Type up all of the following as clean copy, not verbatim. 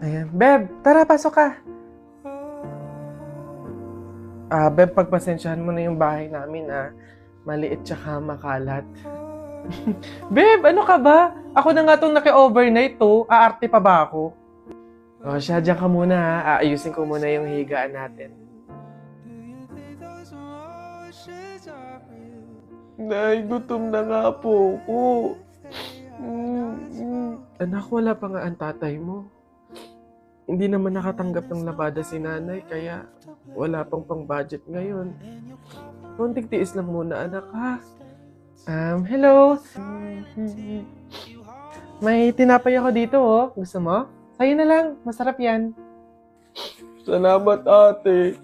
Ayan. Beb, tara, pasok ka. Beb, pagpasensyahan mo na yung bahay namin, Maliit tsaka makalat. Beb, ano ka ba? Ako na nga itong naki-overnight to. Aarte pa ba ako? O siya, dyan ka muna Aayusin ko muna yung higaan natin. Nay, gutom na nga po ako. Anak, wala pa nga ang tatay mo. Hindi naman nakatanggap ng labada si nanay, kaya wala pang pang-budget ngayon. Konting tiis lang muna, anak, ha? Hello? May tinapay ako dito, oh. Gusto mo? Sa'yo na lang. Masarap yan. Salamat, ate.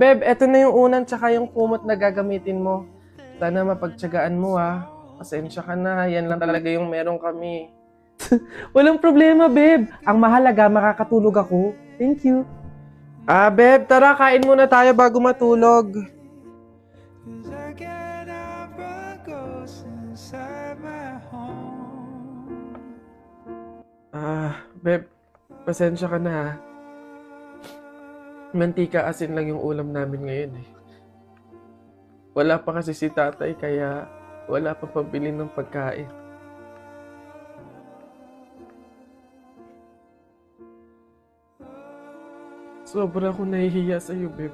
Beb, eto na yung unan tsaka yung kumot na gagamitin mo. Sana mapagtyagaan mo, Pasensya ka na. Yan lang talaga yung meron kami. Walang problema, Beb. Ang mahalaga, makakatulog ako. Thank you. Beb, tara, kain muna tayo bago matulog. Beb, pasensya ka na, Mantika asin lang yung ulam namin ngayon, Wala pa kasi si tatay, kaya wala pa pambili ng pagkain. Sobra akong nahihiya sa'yo, Beb.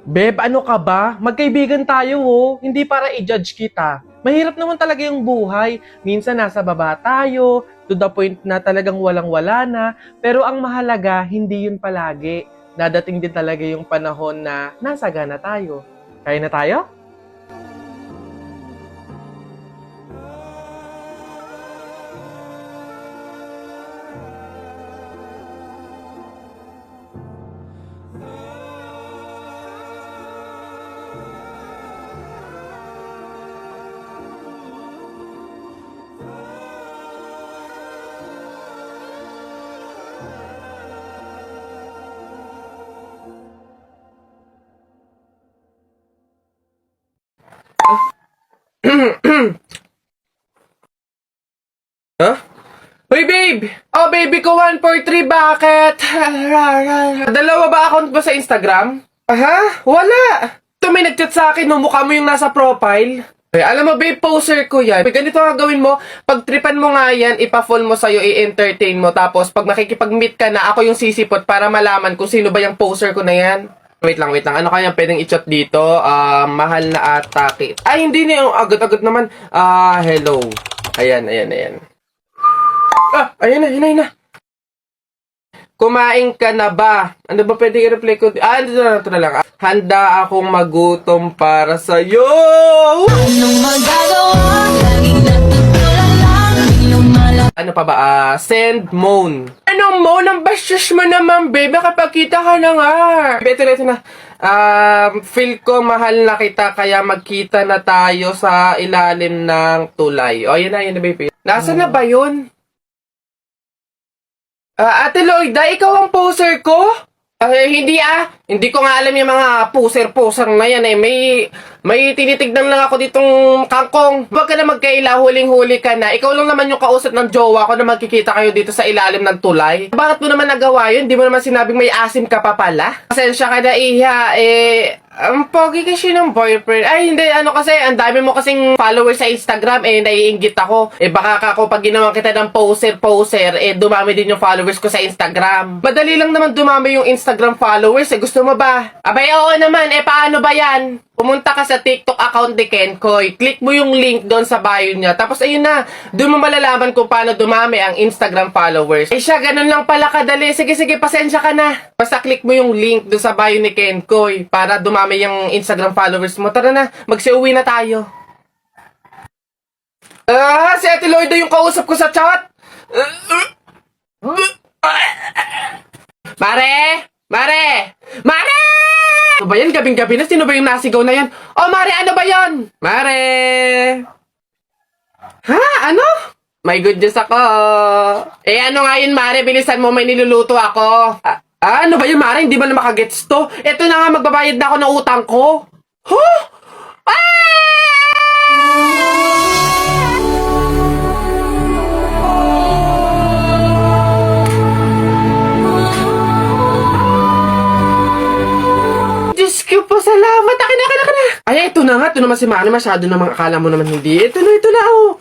Beb, ano ka ba? Magkaibigan tayo, Hindi para i-judge kita. Mahirap naman talaga yung buhay. Minsan nasa baba tayo, to the point na talagang walang-wala na. Pero ang mahalaga, hindi yun palagi. Dadating din talaga yung panahon na nasagana tayo. Kaya na tayo? Huh? Hoy, babe! Oh, baby ko, 143, bakit? Dalawa ba account ba sa Instagram? Aha? Wala! Ito, may nag-chat sa akin, mukha mo yung nasa profile. Ay, alam mo, babe, poser ko yan. Ganito nga gawin mo, pag-tripan mo nga yan, ipa-fall mo sa'yo, i-entertain mo, tapos pag makikipag-meet ka na, ako yung sisipot para malaman kung sino ba yung poser ko na yan. Wait lang. Ano kaya pwedeng i-chat dito? Mahal na atake. Ay, hindi na yung agad-agad naman. Hello. Ayan. Ayun na. Kumain ka na ba? Ano ba pwede i-reply ko? Ito na lang. Handa akong magutom para sa'yo! Anong magagawa? Laging natutulala lang. Ano pa ba? Send moan. Anong moan? Ang bastos mo naman, babe. Kapag kita ka na nga. Ito na. Feel ko mahal na kita, kaya magkita na tayo sa ilalim ng tulay. O, yun na, babe. Nasaan na ba yun? Ate Lloyda, ikaw ang poser ko? Hindi Hindi ko nga alam yung mga poser na yan May tinitignan lang ako ditong kangkong. Huwag ka na magkaila, huling-huli ka na. Ikaw lang naman yung kausap ng jowa ko na magkikita kayo dito sa ilalim ng tulay. Bakit mo naman nagawa yun? Di mo naman sinabing may asim ka pa pala? Pasensya ka na, Iha. Ang pogi kasi ng boyfriend. Ay, hindi. Kasi, ang dami mo kasing followers sa Instagram. Naiinggit ako. Baka ako pag ginawa kita ng poser, dumami din yung followers ko sa Instagram. Madali lang naman dumami yung Instagram followers. Gusto mo ba? Abay, oo naman. Paano ba yan? Pumunta ka sa TikTok account ni Kenkoy. Click mo yung link doon sa bio niya. Tapos ayun na, doon mo malalaman kung paano dumami ang Instagram followers. Siya, ganun lang pala kadali. Sige, pasensya ka na. Basta click mo yung link doon sa bio ni Kenkoy para dumami yung Instagram followers mo. Tara na, magsiuwi na tayo. Si Ate Lloyda yung kausap ko sa chat. Mare! Ano ba yan? Gabing-gabi na? Sino ba yung nasigaw na yan? Oh, Mare, ano ba yan? Mare! Ha? Ano? May good news ako. Ano nga yun, Mare? Bilisan mo, may niluluto ako. Ano ba yun, Mare? Hindi ba na makagets to? Ito na nga, magbabayad na ako ng utang ko. Huh? si Mare, masyado namang akala mo naman hindi. Ito na, oh.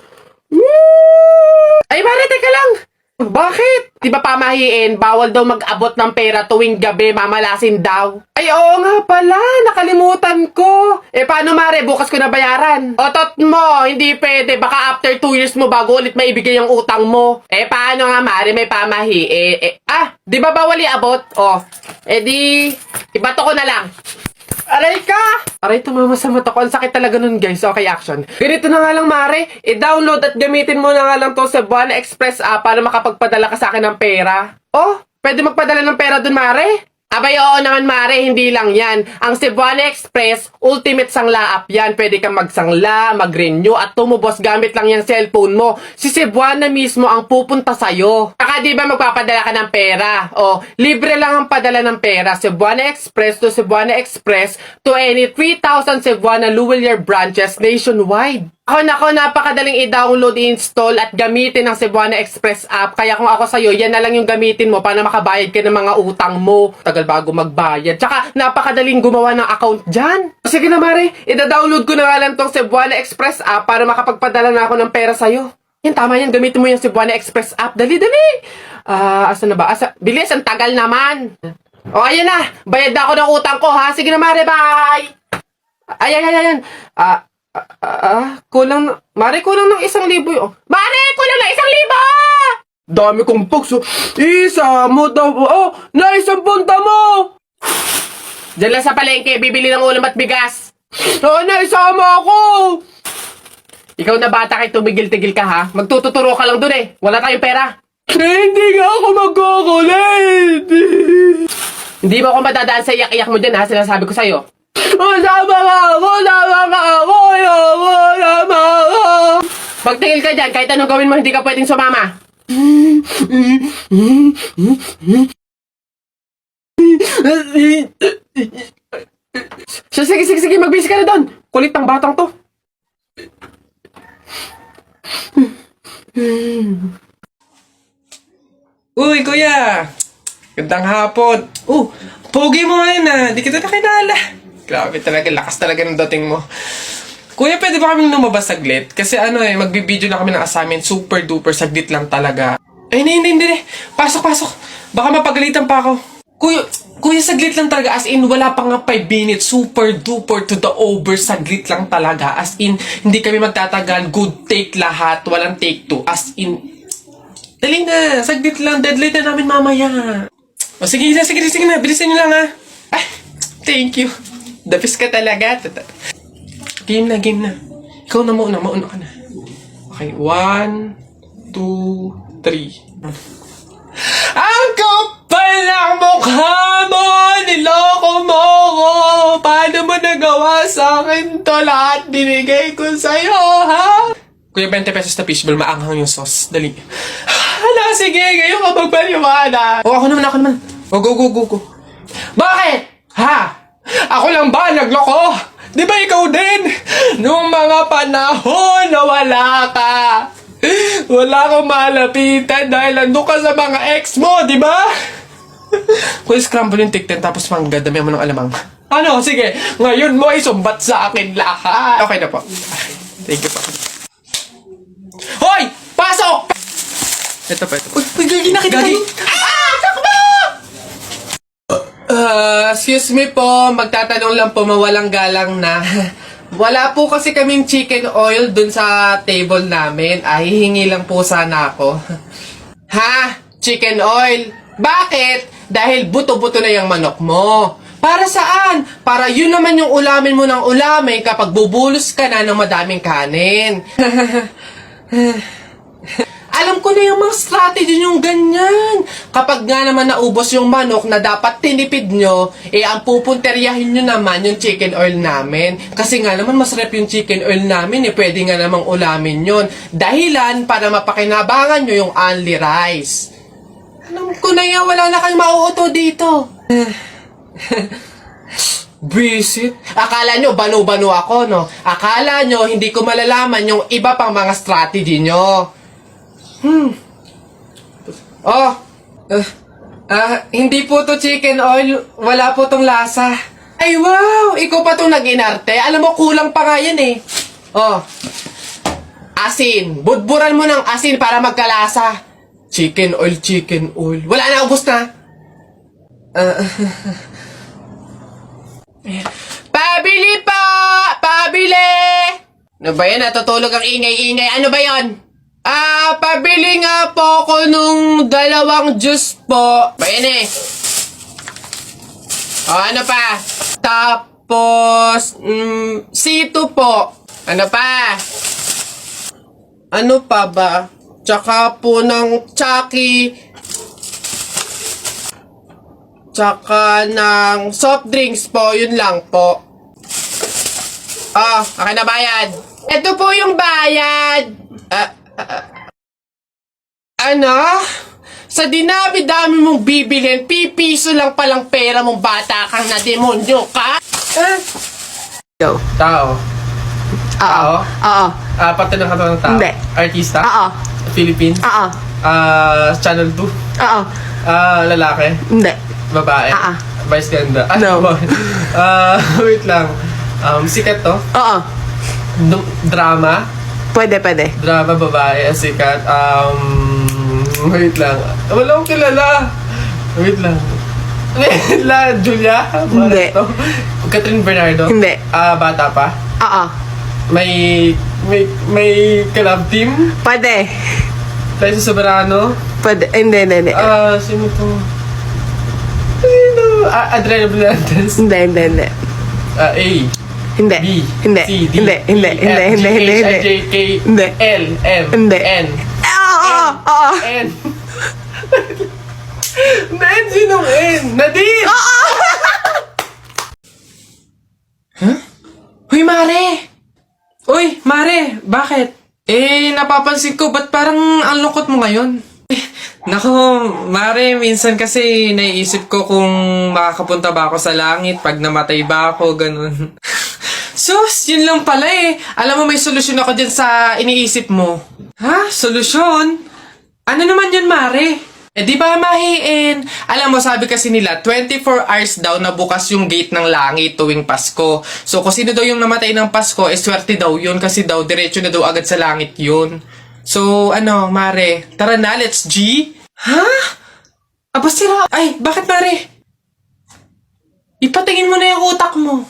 Woo! Ay, Mare, teka lang. Bakit? Di ba pamahiin, bawal daw mag-abot ng pera tuwing gabi, mamalasin daw. Ay, oo nga pala, nakalimutan ko. Paano Mare, bukas ko na bayaran? Otot mo, hindi pwede, baka after 2 years mo bago ulit maibigay ang utang mo. Paano nga Mare, may pamahiin. Di ba bawal i-abot? Di, ibato ko na lang. Aray ka! Aray, tumama sa mata ko. Ang sakit talaga nun, guys. Okay, action. Ganito na nga lang, Mare. I-download at gamitin mo na nga lang to sa Cebuana Express app para makapagpadala ka sa akin ng pera. Pwede magpadala ng pera dun, Mare? Abay, oo naman, Mare. Hindi lang yan. Ang Cebuana Express, ultimate sangla app yan. Pwede kang magsangla, mag-renew, at tumubos gamit lang yung cellphone mo. Si Cebuana mismo ang pupunta sa'yo. Saka di ba magpapadala ka ng pera? Libre lang ang padala ng pera. Cebuana Express to Cebuana Express to any 3,000 Cebuana Luwilier branches nationwide. Nako, napakadaling i-download, i-install at gamitin ang Cebuana Express app. Kaya kung ako sa'yo, yan na lang yung gamitin mo para makabayad ka ng mga utang mo. Tagal bago magbayad. Tsaka, napakadaling gumawa ng account dyan. Sige na, Mare. I-download ko na nga lang tong Cebuana Express app para makapagpadala na ako ng pera sa'yo. Yan, tama yan. Gamitin mo yung Cebuana Express app. Dali, dali. Asa na ba? Bilis, ang tagal naman. Ayan na. Bayad na ako ng utang ko, ha? Sige na, Mare. Bye! Ayan. Kulang, Mare, kulang ng 1,000 yun. Mare, kulang ng 1,000! Dami kong pugs. Isa mo daw. Naisang punta mo! Diyan lang sa palengke, bibili ng ulam at bigas. Naisama ako! Ikaw na bata kay tumigil-tigil ka, ha? Magtututuro ka lang dun eh. Wala tayong pera. Hindi nga ako magkukulit. Hindi mo ako madadaan sa iyak-iyak mo dyan, ha? Sinasabi ko sa'yo. Sama ako! Pagtingil ka dyan, kahit anong gawin mo, hindi ka pwedeng sumama. Sige, magbisi ka na doon. Kulit ng batang to. Uy, kuya! Gandang hapon. Pogi mo ngayon Di kita nakilala. Grabe talaga, lakas talaga ng dating mo. Kuya, pwede ba kaming lumabas saglit? Kasi magbibideo na kami ng assignment. Super duper, saglit lang talaga. Hindi. Pasok. Baka mapagalitan pa ako. Kuya, saglit lang talaga. As in, wala pa nga 5 minutes. Super duper to the over. Saglit lang talaga. As in, hindi kami magtatagal. Good take lahat. Walang take 2. As in, dali na. Saglit lang. Deadline na namin mamaya. Sige na. Bilisan nyo lang thank you. The best ka talaga. Game na. Ikaw na mauna ka na. Okay, 1, 2, 3. Ang kapal ng mukha mo! Niloko mo ko! Paano mo nagawa sa akin to? Lahat binigay ko sa'yo, ha? Kuya, 20 pesos na fishball, maanghang yung sauce. Dali. Sige, ngayon ka magpaliwana. Ako naman. Go. Bakit? Ha? Ako lang ba nagloko? Di ba ikaw din? Nung mga panahon na wala ka. Wala akong malapitan dahil nandun ka sa mga ex mo, di ba? Kung scramble yung tikten tapos mangga, dami mo ng alamang. Sige. Ngayon mo isumbat sa akin lahat. Okay na po. Thank you po. Hoy! Pasok! Ito pa. Uy, gagi na kita. Takbo! Excuse me po, magtatanong lang po, mawalang galang na. Wala po kasi kaming chicken oil dun sa table namin. Hihingi lang po sana ako. Ha? Chicken oil? Bakit? Dahil buto-buto na yung manok mo. Para saan? Para yun naman yung ulamin mo ng ulamin kapag bubulos ka na ng madaming kanin. Alam ko na yung mga strategy yung ganyan. Kapag nga naman naubos yung manok na dapat tinipid nyo, ang pupunteryahin nyo naman yung chicken oil namin. Kasi nga naman masarap yung chicken oil namin, pwede nga namang ulamin yun. Dahilan para mapakinabangan nyo yung only rice. Alam ko na yan, wala na kayong mauuto dito. Visit? Akala nyo banu-banu ako, no? Akala nyo hindi ko malalaman yung iba pang mga strategy nyo. Hindi po to chicken oil. Wala po tong lasa. Ay, wow! Ikaw pa itong nag-inarte. Alam mo, kulang pa nga yan eh. Oh. Asin. Budburan mo ng asin para magkalasa. Chicken oil, chicken oil. Wala na, ubos na. Pabili po! Pabili! Ano ba yan? Natutulog ang ingay-ingay. Ano ba yon? Pabili nga po ko nung 2 juice po. Ba yan eh? Ano pa? Tapos, C2 po. Ano pa? Ano pa ba? Tsaka po ng Chucky. Tsaka ng soft drinks po. Yun lang po. Akin na bayad. Ito po yung bayad. Ano? Sa dinami-dami mong bibilin, pipiso lang palang pera mong bata kang na demonyo ka? Go. Tao. Oo. Oo. Parte ng katawan ng tao? Hindi. Artista? Oo. Philippines? Oo. Channel 2? Oo. Lalaki? Hindi. Babae? Vice ganda? No. Wait lang. Sikat to? Oo. Drama? Pwede. Drama, babae, sikat. Wait lang. Wala akong kilala. Wait lang. Julia? Hindi. Catherine Bernardo? Hindi. Bata pa? Oo. May collab team? Pwede. Liza Soberano? Pwede. Hindi. Sino to? Sino? Adriana Blantes? Hindi. A. Hindi. B. Hindi. C. D. Hindi. E, F, G, H, I, J, K, Hindi. L, M, Hindi. N, Oo. N. N, sinong N? Nadine! Hoy, Mare! Uy, Mare, bakit? Napapansin ko, ba't parang ang lungkot mo ngayon? Nako, Mare, minsan kasi naiisip ko kung makakapunta ba ako sa langit pag namatay ba ako, ganun. Sus, yun lang pala eh. Alam mo, may solusyon ako dyan sa iniisip mo. Ha? Solusyon? Ano naman yun, Mare? Di ba mahiin? Alam mo, sabi kasi nila, 24 hours daw na bukas yung gate ng langit tuwing Pasko. So, kung sino daw yung namatay ng Pasko, swerte daw yun kasi daw, diretso na daw agad sa langit yun. So, Mare, tara na, let's G? Ha? Aba, sira. Ay, bakit, Mare? Ipatingin mo na yung utak mo.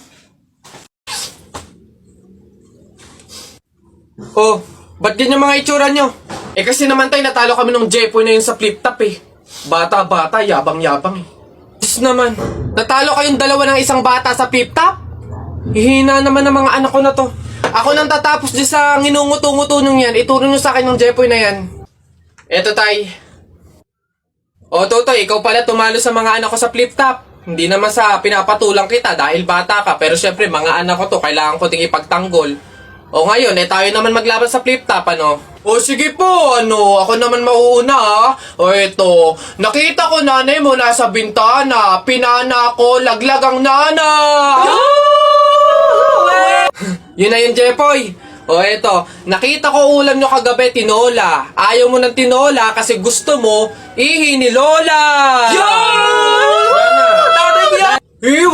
Oh, ba't yan yung mga itsura nyo? Kasi naman tayo natalo kami nung Jepoy na yun sa flip top eh. Bata-bata, yabang-yabang eh. Diyos naman, natalo kayong dalawa ng isang bata sa flip top? Hihina naman ng mga anak ko na to. Ako nang tatapos dyan sa nginunguto-nguto nyo yan, ituro nyo sa akin yung Jepoy na yan. Eto tay. O Totoy, ikaw pala tumalo sa mga anak ko sa flip top. Hindi naman sa pinapatulang kita dahil bata ka, pero syempre mga anak ko to, kailangan ko ting ipagtanggol. O ngayon, tayo naman maglaban sa flip top, ano? O sige po, ako naman mauuna ha. O eto, nakita ko nanay mo nasa bintana, pinana ko, laglag ang nana. Yun na yun, Jepoy. O eto, nakita ko ulam nyo kagabi, tinola. Ayaw mo ng tinola kasi gusto mo, ihi ni Lola.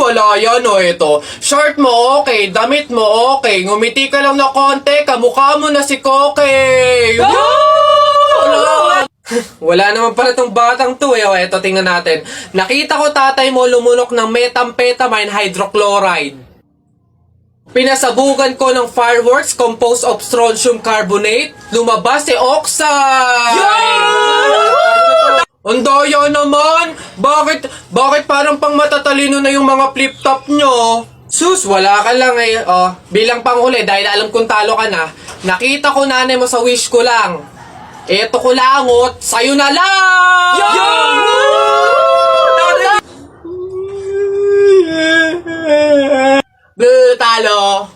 Wala yan eto. Shirt mo okay, damit mo okay, ngumiti ka lang na konti, kamukha mo na si Koke. Wala naman pala tong batang to eh. O eto, tingnan natin. Nakita ko tatay mo lumunok ng methamphetamine hydrochloride. Pinasabugan ko ng fireworks composed of strontium carbonate. Lumabas si oxide! Ang daya naman! Bakit parang pang matatalino na yung mga flip-top nyo? Sus, wala ka lang eh. Bilang panghuli, dahil alam kong talo ka na, nakita ko nanay mo sa wish ko lang. Eto ko langot, sa'yo na lang! Talo!